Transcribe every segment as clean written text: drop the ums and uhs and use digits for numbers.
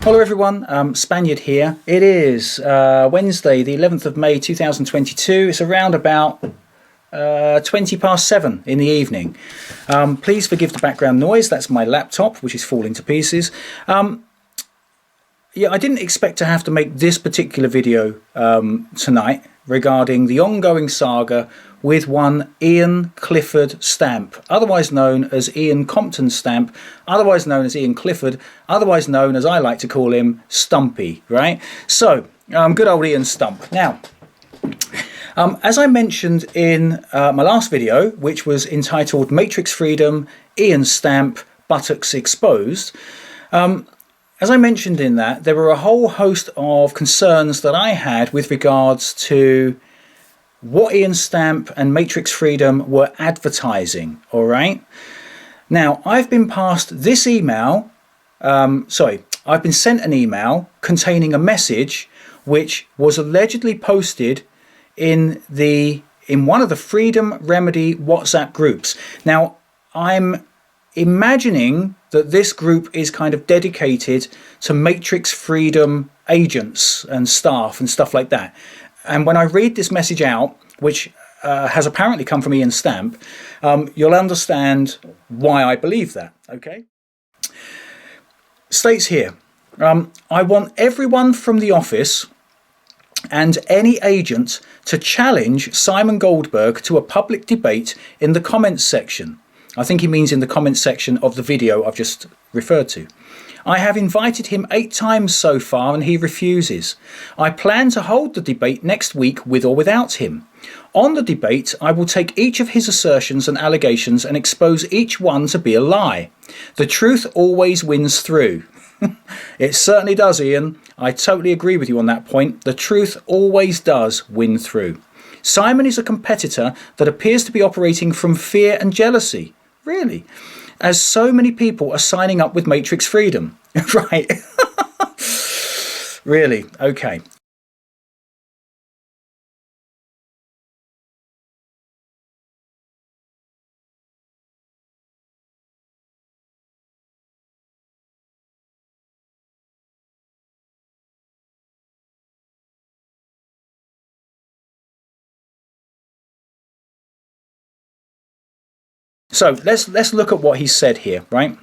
Hello everyone, Spaniard here. It is Wednesday the 11th of May 2022. It's around about 20 past 7 in the evening. Please forgive the background noise. That's my laptop, which is falling to pieces. Yeah, I didn't expect to have to make this particular video tonight regarding the ongoing saga with one Ian Clifford Stamp, otherwise known as Ian Compton Stamp, otherwise known as Ian Clifford, otherwise known as I like to call him Stumpy, right? So, good old Ian Stump. Now, as I mentioned in my last video, which was entitled Matrix Freedom, Ian Stamp, Buttocks Exposed, as I mentioned in that, there were a whole host of concerns that I had with regards to what Ian Stamp and Matrix Freedom were advertising, all right? Now, I've been passed this email, I've been sent an email containing a message which was allegedly posted in one of the Freedom Remedy WhatsApp groups. Now, I'm imagining that this group is kind of dedicated to Matrix Freedom agents and staff and stuff like that. And when I read this message out, which has apparently come from Ian Stamp, you'll understand why I believe that, okay? States here, I want everyone from the office and any agent to challenge Simon Goldberg to a public debate in the comments section. I think he means in the comments section of the video I've just referred to. I have invited him 8 times so far and he refuses. I plan to hold the debate next week with or without him. On the debate, I will take each of his assertions and allegations and expose each one to be a lie. The truth always wins through. It certainly does, Ian. I totally agree with you on that point. The truth always does win through. Simon is a competitor that appears to be operating from fear and jealousy. Really? As so many people are signing up with Matrix Freedom. Right. Really? Okay. So let's look at what he said here, right?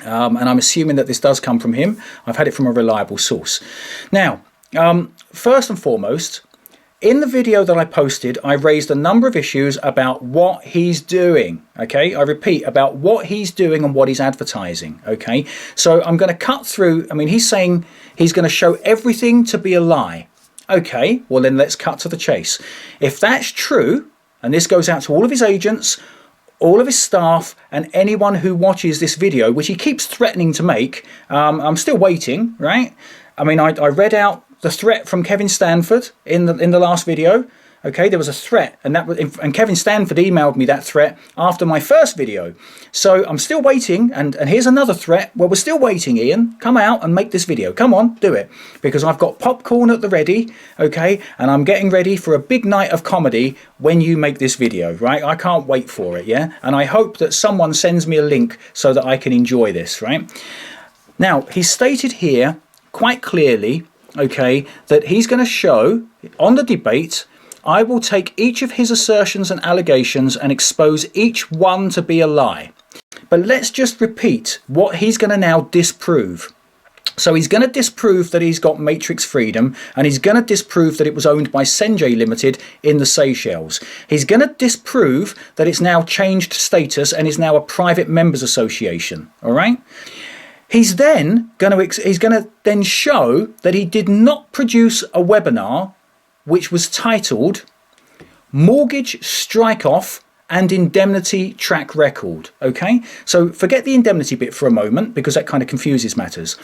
And I'm assuming that this does come from him. I've had it from a reliable source. Now, first and foremost, in the video that I posted, I raised a number of issues about what he's doing, okay? I repeat, about what he's doing and what he's advertising, okay? So I'm going to cut through. I mean, he's saying he's going to show everything to be a lie. Okay, well then let's cut to the chase. If that's true, and this goes out to all of his agents, all of his staff and anyone who watches this video, which he keeps threatening to make, I'm still waiting, right? I mean, I read out the threat from Kevin Stanford in the last video. Okay, there was a threat, and Kevin Stanford emailed me that threat after my first video. So I'm still waiting, and here's another threat. Well, we're still waiting, Ian. Come out and make this video. Come on, do it. Because I've got popcorn at the ready, okay, and I'm getting ready for a big night of comedy when you make this video, right? I can't wait for it, yeah? And I hope that someone sends me a link so that I can enjoy this, right? Now, he stated here quite clearly, okay, that he's going to show on the debate, I will take each of his assertions and allegations and expose each one to be a lie. But let's just repeat what he's going to now disprove. So he's going to disprove that he's got Matrix Freedom, and he's going to disprove that it was owned by Senjay Limited in the Seychelles. He's going to disprove that it's now changed status and is now a private members association. All right. He's then going to show that he did not produce a webinar which was titled Mortgage Strike-Off and Indemnity Track Record. Okay, so forget the indemnity bit for a moment because that kind of confuses matters.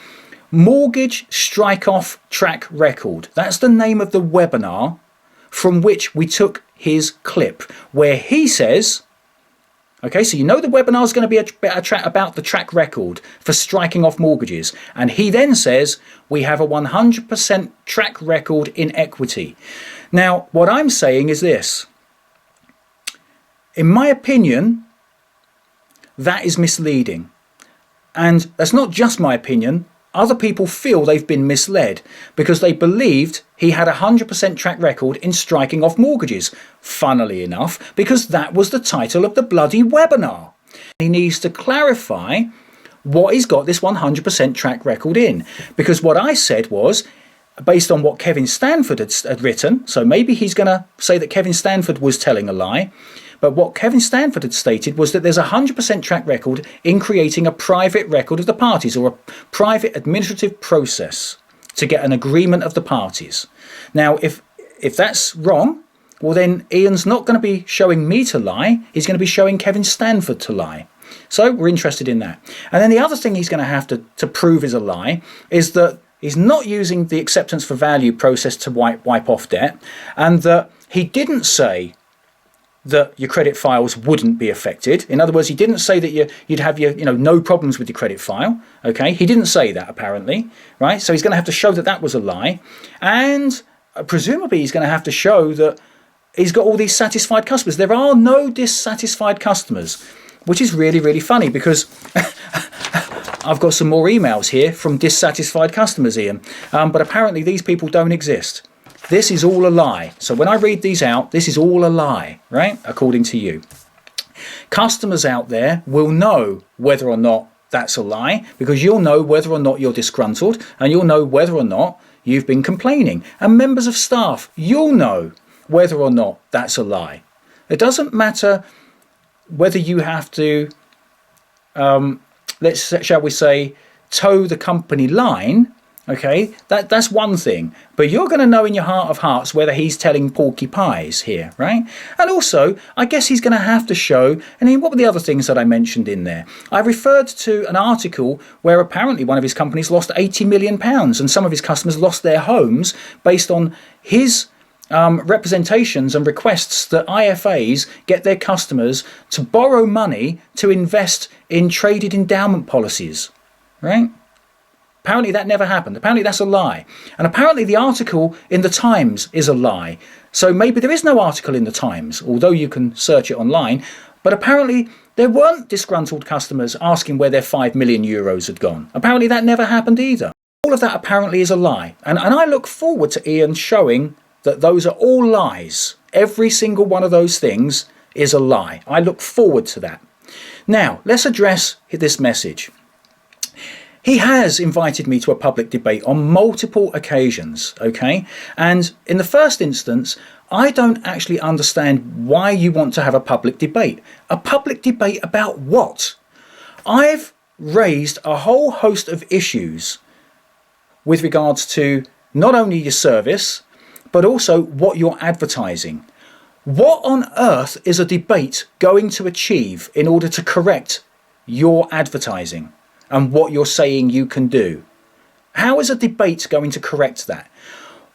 Mortgage Strike-Off Track Record. That's the name of the webinar from which we took his clip, where he says, okay, so you know the webinar is going to be about the track record for striking off mortgages. And he then says, we have a 100% track record in equity. Now, what I'm saying is this. In my opinion, that is misleading. And that's not just my opinion. other people feel they've been misled because they believed he had a 100% track record in striking off mortgages. Funnily enough, because that was the title of the bloody webinar. He needs to clarify what he's got this 100% track record in. Because what I said was, based on what Kevin Stanford had written, so maybe he's going to say that Kevin Stanford was telling a lie, but what Kevin Stanford had stated was that there's a 100% track record in creating a private record of the parties, or a private administrative process to get an agreement of the parties. Now, if that's wrong, well then Iain's not going to be showing me to lie, he's going to be showing Kevin Stanford to lie. So we're interested in that. And then the other thing he's going to have to prove is a lie is that he's not using the acceptance for value process to wipe off debt, and that he didn't say that your credit files wouldn't be affected. In other words, he didn't say that you'd have no problems with your credit file. Okay, he didn't say that apparently, right? So he's going to have to show that that was a lie, and presumably he's going to have to show that he's got all these satisfied customers. There are no dissatisfied customers, which is really, really funny because I've got some more emails here from dissatisfied customers, Iain, but apparently these people don't exist. This is all a lie. So when I read these out, this is all a lie, right? According to you. Customers out there will know whether or not that's a lie, because you'll know whether or not you're disgruntled, and you'll know whether or not you've been complaining. And members of staff, you'll know whether or not that's a lie. It doesn't matter whether you have to, shall we say, toe the company line. Okay, that's one thing, but you're going to know in your heart of hearts whether he's telling porky pies here, right? And also, I guess he's going to have to show, and what were the other things that I mentioned in there? I referred to an article where apparently one of his companies lost £80 million, and some of his customers lost their homes based on his representations and requests that IFAs get their customers to borrow money to invest in traded endowment policies, right? Apparently that never happened. Apparently that's a lie. And apparently the article in the Times is a lie. So maybe there is no article in the Times, although you can search it online. But apparently there weren't disgruntled customers asking where their €5 million had gone. Apparently that never happened either. All of that apparently is a lie. And I look forward to Iain showing that those are all lies. Every single one of those things is a lie. I look forward to that. Now, let's address this message. He has invited me to a public debate on multiple occasions, okay? And in the first instance, I don't actually understand why you want to have a public debate. A public debate about what? I've raised a whole host of issues with regards to not only your service, but also what you're advertising. What on earth is a debate going to achieve in order to correct your advertising and what you're saying you can do? How is a debate going to correct that?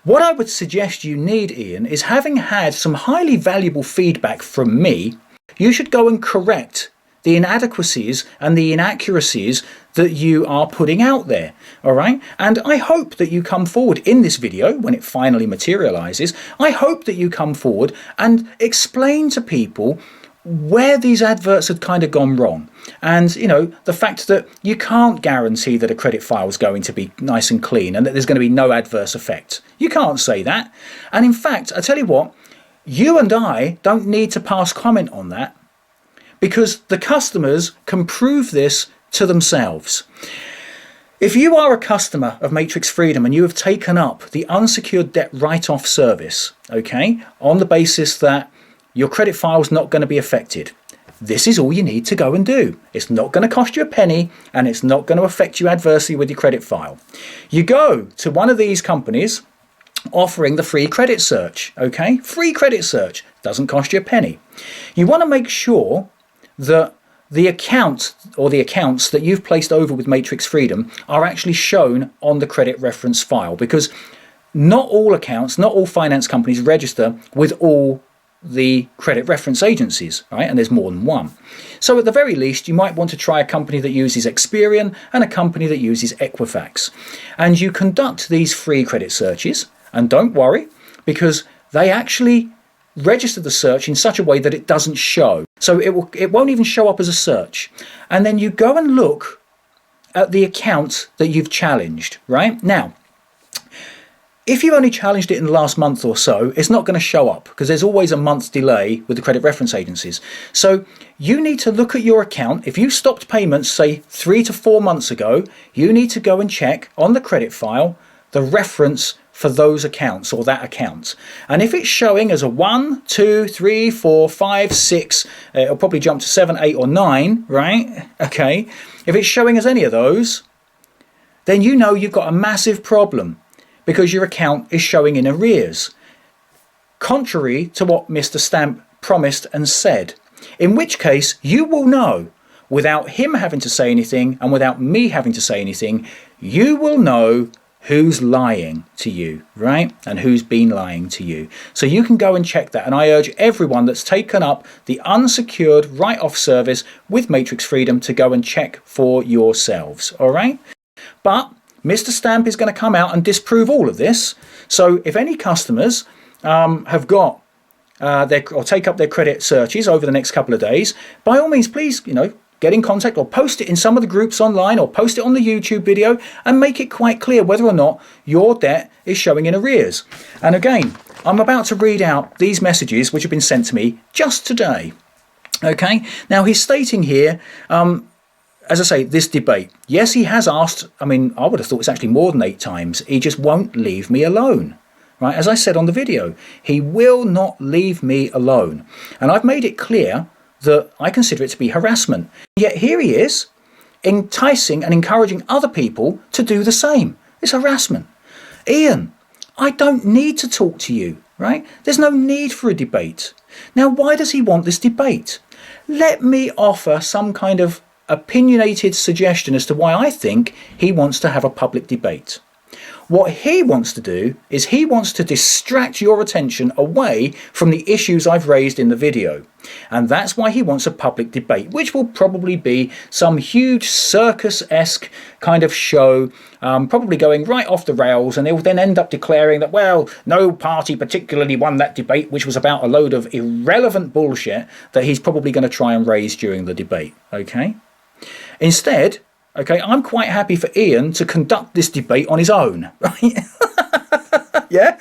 What I would suggest you need, Iain, is, having had some highly valuable feedback from me, you should go and correct the inadequacies and the inaccuracies that you are putting out there, all right? And I hope that you come forward in this video, when it finally materializes, I hope that you come forward and explain to people where these adverts had kind of gone wrong. And, the fact that you can't guarantee that a credit file is going to be nice and clean and that there's going to be no adverse effect. You can't say that. And in fact, I tell you what, you and I don't need to pass comment on that, because the customers can prove this to themselves. If you are a customer of Matrix Freedom and you have taken up the unsecured debt write-off service, okay, on the basis that your credit file is not going to be affected, this is all you need to go and do. It's not going to cost you a penny, and it's not going to affect you adversely with your credit file. You go to one of these companies offering the free credit search, okay? Free credit search doesn't cost you a penny. You want to make sure that the account or the accounts that you've placed over with Matrix Freedom are actually shown on the credit reference file, because not all accounts, not all finance companies register with all the credit reference agencies, right? And there's more than one. So at the very least, you might want to try a company that uses Experian and a company that uses Equifax. And you conduct these free credit searches, and don't worry, because they actually register the search in such a way that it doesn't show. So it won't even show up as a search. And then you go and look at the account that you've challenged, right? Now, if you only challenged it in the last month or so, it's not going to show up because there's always a month's delay with the credit reference agencies. So you need to look at your account. If you stopped payments, say 3 to 4 months ago, you need to go and check on the credit file the reference for those accounts or that account. And if it's showing as a 1, 2, 3, 4, 5, 6, it'll probably jump to 7, 8 or 9, right? Okay. If it's showing as any of those, then you know you've got a massive problem, because your account is showing in arrears, contrary to what Mr. Stamp promised and said. In which case, you will know, without him having to say anything and without me having to say anything, you will know who's lying to you, right? And who's been lying to you. So you can go and check that. And I urge everyone that's taken up the unsecured write-off service with Matrix Freedom to go and check for yourselves, all right? But Mr. Stamp is going to come out and disprove all of this. So if any customers have got or take up their credit searches over the next couple of days, by all means, please, get in contact or post it in some of the groups online or post it on the YouTube video and make it quite clear whether or not your debt is showing in arrears. And again, I'm about to read out these messages which have been sent to me just today. Okay, now he's stating here, as I say, this debate. Yes, he has asked, I would have thought it's actually more than 8 times. He just won't leave me alone. Right? As I said on the video, he will not leave me alone. And I've made it clear that I consider it to be harassment. Yet here he is, enticing and encouraging other people to do the same. It's harassment. Iain, I don't need to talk to you, right? There's no need for a debate. Now, why does he want this debate? Let me offer some kind of opinionated suggestion as to why I think he wants to have a public debate. What he wants to do is he wants to distract your attention away from the issues I've raised in the video. And that's why he wants a public debate, which will probably be some huge circus-esque kind of show, probably going right off the rails, and they will then end up declaring that, well, no party particularly won that debate, which was about a load of irrelevant bullshit that he's probably going to try and raise during the debate, okay? Instead, okay, I'm quite happy for Iain to conduct this debate on his own, right? Yeah,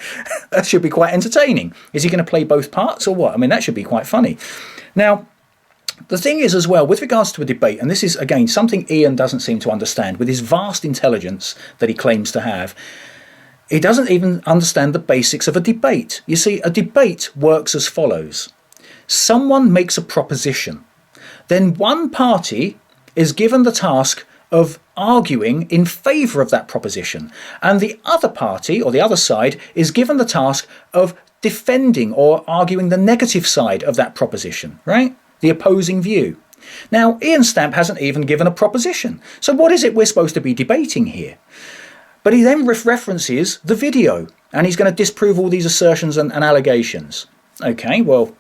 that should be quite entertaining. Is he going to play both parts or what? That should be quite funny. Now, the thing is as well, with regards to a debate, and this is, again, something Iain doesn't seem to understand, with his vast intelligence that he claims to have, he doesn't even understand the basics of a debate. You see, a debate works as follows. Someone makes a proposition. Then one party is given the task of arguing in favour of that proposition, and the other party or the other side is given the task of defending or arguing the negative side of that proposition, right? The opposing view. Now, Iain Stamp hasn't even given a proposition, so what is it we're supposed to be debating here? But he then references the video, and he's going to disprove all these assertions and allegations. Okay, well,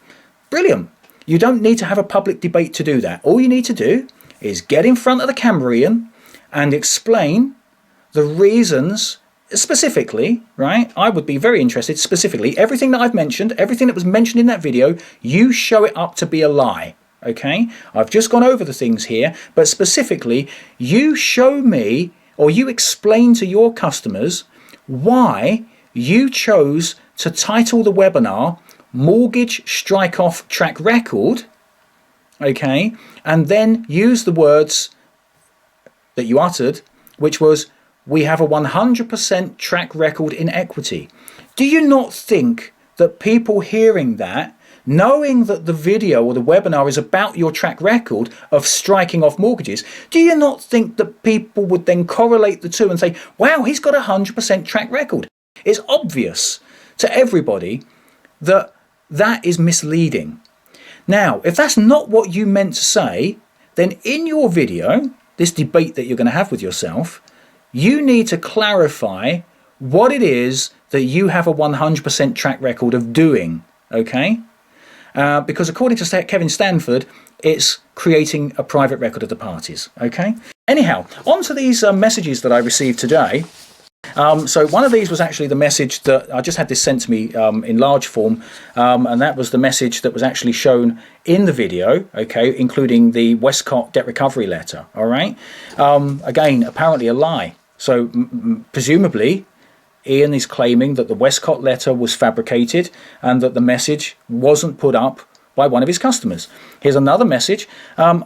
brilliant. You don't need to have a public debate to do that. All you need to do is get in front of the camera, Iain, and explain the reasons specifically, right? I would be very interested specifically. Everything that I've mentioned, everything that was mentioned in that video, you show it up to be a lie, okay? I've just gone over the things here, but specifically, you show me or you explain to your customers why you chose to title the webinar Mortgage Strike-Off Track Record, okay, and then use the words that you uttered, which was, we have a 100% track record in equity. Do you not think that people hearing that, knowing that the video or the webinar is about your track record of striking off mortgages, do you not think that people would then correlate the two and say, wow, he's got a 100% track record? It's obvious to everybody that that is misleading. Now, if that's not what you meant to say, then in your video, this debate that you're going to have with yourself, you need to clarify what it is that you have a 100% track record of doing, okay? Because according to Kevin Stanford, it's creating a private record of the parties, okay? Anyhow, on to these messages that I received today. So one of these was actually the message that I just had this sent to me in large form, and that was the message that was actually shown in the video, okay, including the Westcott debt recovery letter. All right, again, apparently a lie. So presumably Iain is claiming that the Westcott letter was fabricated and that the message wasn't put up by one of his customers. Here's another message. I'm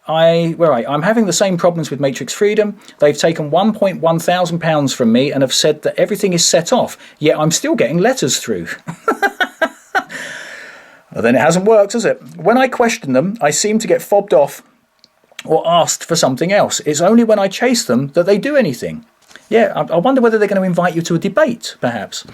having the same problems with Matrix Freedom. They've taken £1,100 from me and have said that everything is set off, yet I'm still getting letters through. Well, then it hasn't worked, has it? When I question them, I seem to get fobbed off or asked for something else. It's only when I chase them that they do anything. Yeah, I wonder whether they're going to invite you to a debate, perhaps.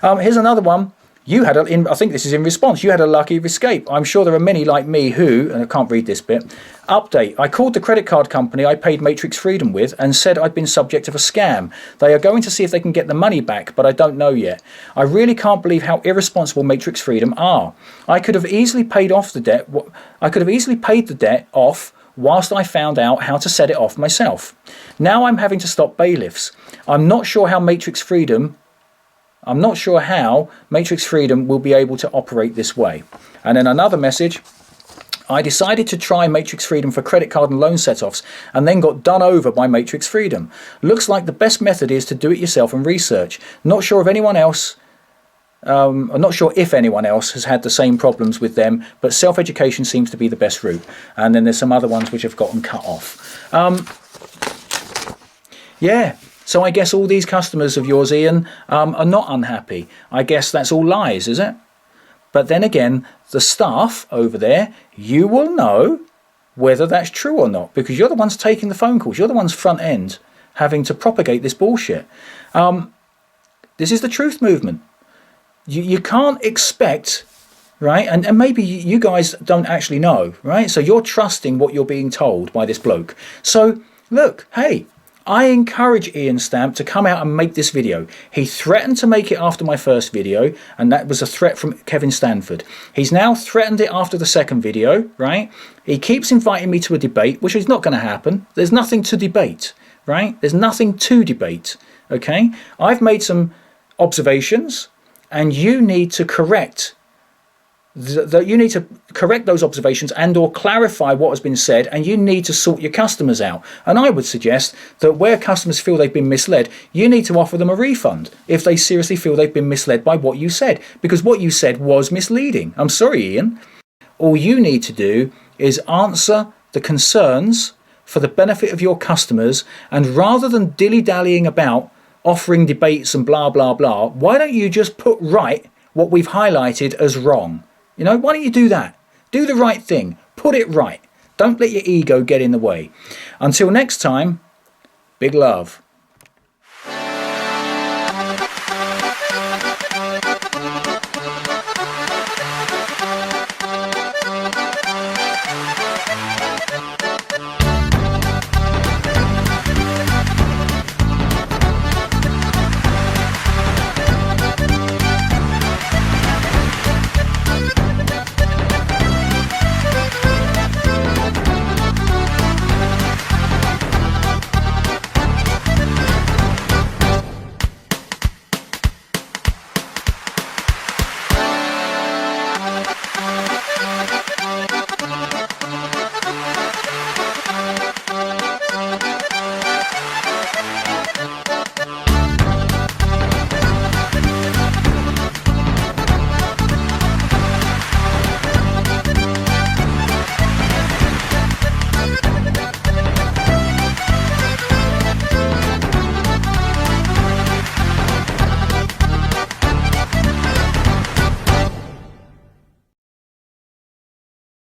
Here's another one. You had, I think this is in response, you had a lucky escape. I'm sure there are many like me who, and I can't read this bit, update. I called the credit card company I paid Matrix Freedom with and said I'd been subject of a scam. They are going to see if they can get the money back, but I don't know yet. I really can't believe how irresponsible Matrix Freedom are. I could have easily paid off the debt. I could have easily paid the debt off whilst I found out how to set it off myself. Now I'm having to stop bailiffs. I'm not sure how Matrix Freedom will be able to operate this way. And then another message. I decided to try Matrix Freedom for credit card and loan set-offs and then got done over by Matrix Freedom. Looks like the best method is to do it yourself and research. Not sure if anyone else has had the same problems with them, but self-education seems to be the best route. And then there's some other ones which have gotten cut off. Yeah, so I guess all these customers of yours, Iain, are not unhappy. I guess that's all lies, is it? But then again, the staff over there, you will know whether that's true or not, because you're the ones taking the phone calls. You're the ones front end having to propagate this bullshit. This is the truth movement. You can't expect, right? And maybe you guys don't actually know, right? So you're trusting what you're being told by this bloke. So look, hey, I encourage Iain Stamp to come out and make this video. He threatened to make it after my first video, and that was a threat from Kevin Stanford. He's now threatened it after the second video, right? He keeps inviting me to a debate, which is not going to happen. There's nothing to debate, right? There's nothing to debate, okay? I've made some observations, and you need to correct those observations and or clarify what has been said, and you need to sort your customers out. And I would suggest that where customers feel they've been misled, you need to offer them a refund if they seriously feel they've been misled by what you said, because what you said was misleading. I'm sorry, Iain. All you need to do is answer the concerns for the benefit of your customers, and rather than dilly-dallying about offering debates and blah blah blah, why don't you just put right what we've highlighted as wrong? You know, why don't you do that? Do the right thing. Put it right. Don't let your ego get in the way. Until next time, big love.